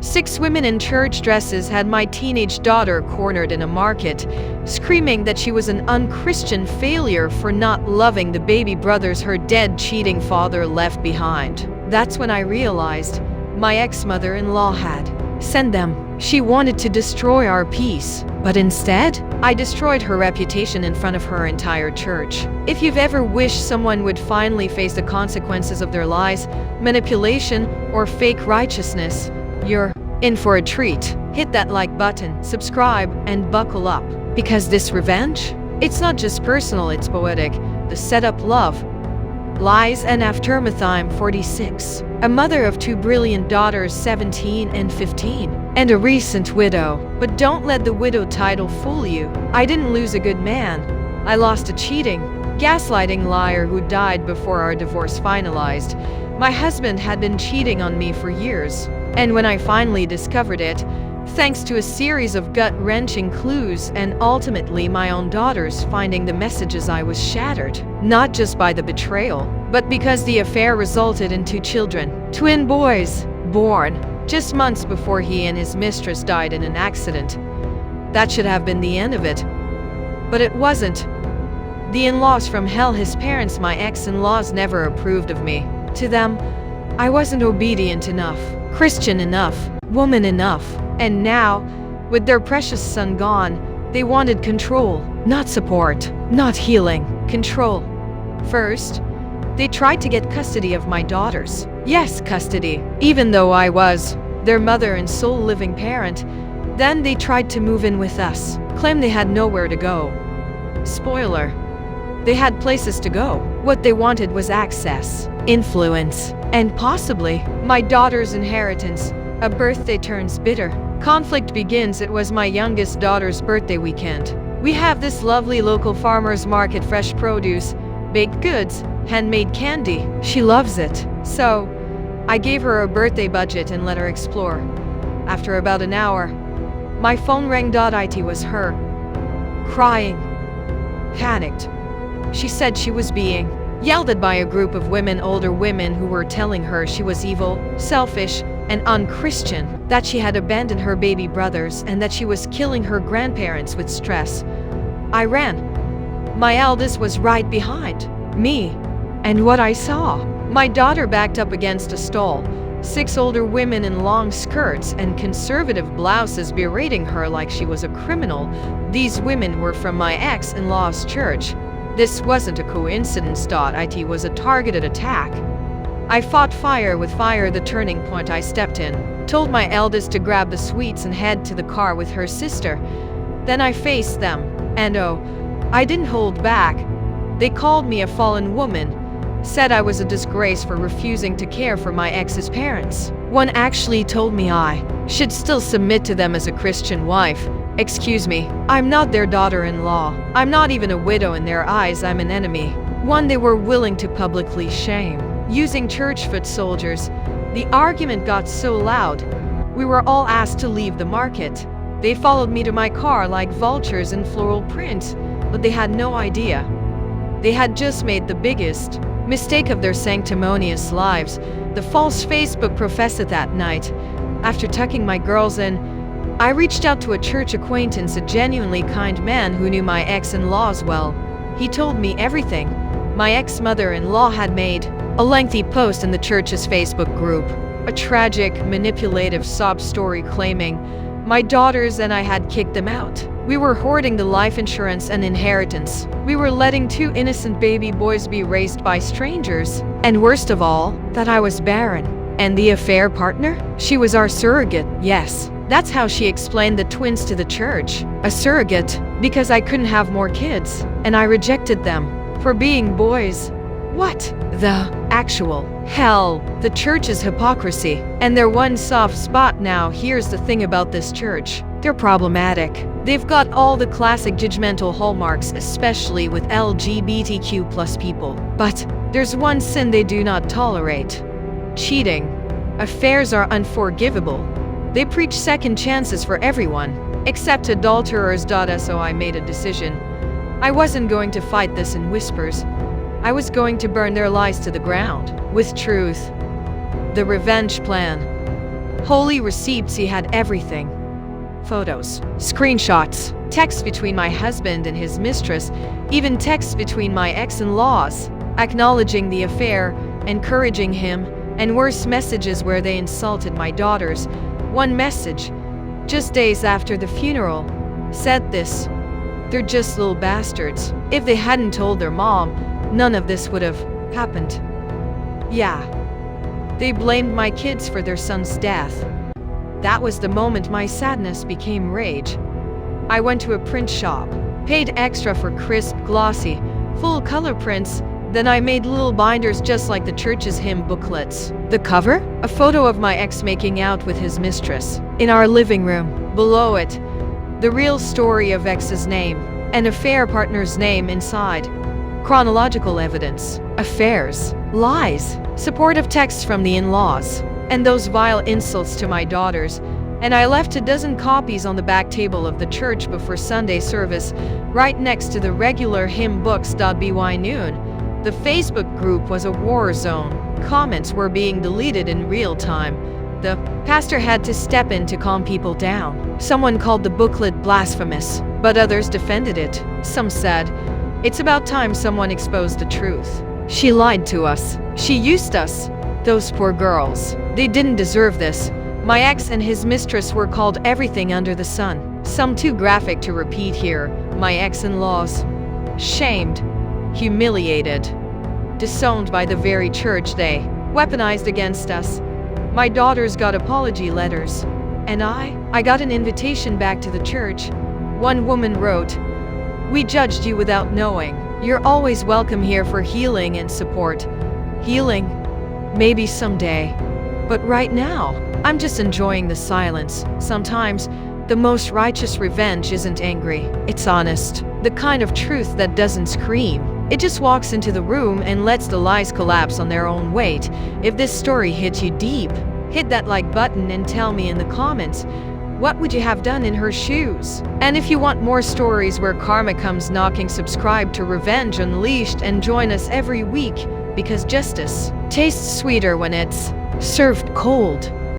6 women in church dresses had my teenage daughter cornered in a market, screaming that she was an unchristian failure for not loving the baby brothers her dead, cheating father left behind. That's when I realized my ex-mother-in-law had sent them. She wanted to destroy our peace, but instead, I destroyed her reputation in front of her entire church. If you've ever wished someone would finally face the consequences of their lies, manipulation, or fake righteousness, you're in for a treat. Hit that like button, subscribe, and buckle up. Because this revenge, it's not just personal, it's poetic. The setup, love, lies, and aftermath. 46. A mother of 2 brilliant daughters, 17 and 15, and a recent widow. But don't let the widow title fool you. I didn't lose a good man. I lost a cheating, gaslighting liar who died before our divorce finalized. My husband had been cheating on me for years, and when I finally discovered it, thanks to a series of gut-wrenching clues and ultimately my own daughters finding the messages, I was shattered. Not just by the betrayal, but because the affair resulted in 2 children, twin boys, born just months before he and his mistress died in an accident. That should have been the end of it. But it wasn't. The in-laws from hell, his parents, my ex-in-laws, never approved of me. To them, I wasn't obedient enough, Christian enough, woman enough. And now, with their precious son gone, they wanted control, not support, not healing, control. First, they tried to get custody of my daughters. Yes, custody, even though I was their mother and sole living parent. Then they tried to move in with us, claimed they had nowhere to go. Spoiler, they had places to go. What they wanted was access, influence, and possibly my daughter's inheritance. A birthday turns bitter. Conflict begins. It was my youngest daughter's birthday weekend. We have this lovely local farmer's market, fresh produce, baked goods, handmade candy. She loves it. So, I gave her a birthday budget and let her explore. After about an hour, my phone rang. It was her, crying, panicked. She said she was being yelled at by a group of women, older women, who were telling her she was evil, selfish, and unchristian, that she had abandoned her baby brothers, and that she was killing her grandparents with stress. I ran. My eldest was right behind me. And what I saw, my daughter backed up against a stall, 6 older women in long skirts and conservative blouses berating her like she was a criminal. These women were from my ex-in-law's church. This wasn't a coincidence. It was a targeted attack. I fought fire with fire. The turning point, I stepped in, told my eldest to grab the sweets and head to the car with her sister. Then I faced them, and oh, I didn't hold back. They called me a fallen woman, said I was a disgrace for refusing to care for my ex's parents. One actually told me I should still submit to them as a Christian wife. Excuse me, I'm not their daughter-in-law. I'm not even a widow in their eyes. I'm an enemy. One they were willing to publicly shame. Using church foot soldiers, the argument got so loud, we were all asked to leave the market. They followed me to my car like vultures in floral print, but they had no idea. They had just made the biggest mistake of their sanctimonious lives. The false Facebook professor. That night, after tucking my girls in, I reached out to a church acquaintance, a genuinely kind man who knew my ex-in-laws well. He told me everything. My ex-mother-in-law had made a lengthy post in the church's Facebook group, a tragic, manipulative sob story claiming my daughters and I had kicked them out. We were hoarding the life insurance and inheritance. We were letting 2 innocent baby boys be raised by strangers. And worst of all, that I was barren. And the affair partner? She was our surrogate. Yes, that's how she explained the twins to the church. A surrogate, because I couldn't have more kids, and I rejected them for being boys. What the actual hell? The church's hypocrisy, and their one soft spot. Now, here's the thing about this church. They're problematic. They've got all the classic judgmental hallmarks, especially with LGBTQ+ people. But there's one sin they do not tolerate: cheating. Affairs are unforgivable. They preach second chances for everyone, except adulterers. So I made a decision. I wasn't going to fight this in whispers. I was going to burn their lies to the ground with truth. The revenge plan. Holy receipts, he had everything. Photos, screenshots, texts between my husband and his mistress, even texts between my ex-in-laws, acknowledging the affair, encouraging him, and worse, messages where they insulted my daughters. One message, just days after the funeral, said this: "They're just little bastards. If they hadn't told their mom, none of this would have happened." Yeah, they blamed my kids for their son's death. That was the moment my sadness became rage. I went to a print shop, paid extra for crisp, glossy, full color prints. Then I made little binders just like the church's hymn booklets. The cover? A photo of my ex making out with his mistress in our living room. Below it, the real story of ex's name, an affair partner's name inside. Chronological evidence, affairs, lies, supportive texts from the in-laws, and those vile insults to my daughters. And I left a dozen copies on the back table of the church before Sunday service, right next to the regular hymn books.by noon. The Facebook group was a war zone. Comments were being deleted in real time. The pastor had to step in to calm people down. Someone called the booklet blasphemous, but others defended it. Some said, "It's about time someone exposed the truth. She lied to us. She used us. Those poor girls. They didn't deserve this." My ex and his mistress were called everything under the sun. Some too graphic to repeat here. My ex-in-laws. Shamed. Humiliated. Disowned by the very church they weaponized against us. My daughters got apology letters. And I got an invitation back to the church. One woman wrote, "We judged you without knowing. You're always welcome here for healing and support." Healing? Maybe someday. But right now, I'm just enjoying the silence. Sometimes, the most righteous revenge isn't angry. It's honest. The kind of truth that doesn't scream. It just walks into the room and lets the lies collapse on their own weight. If this story hits you deep, hit that like button and tell me in the comments, what would you have done in her shoes? And if you want more stories where karma comes knocking, subscribe to Revenge Unleashed and join us every week, because justice tastes sweeter when it's served cold.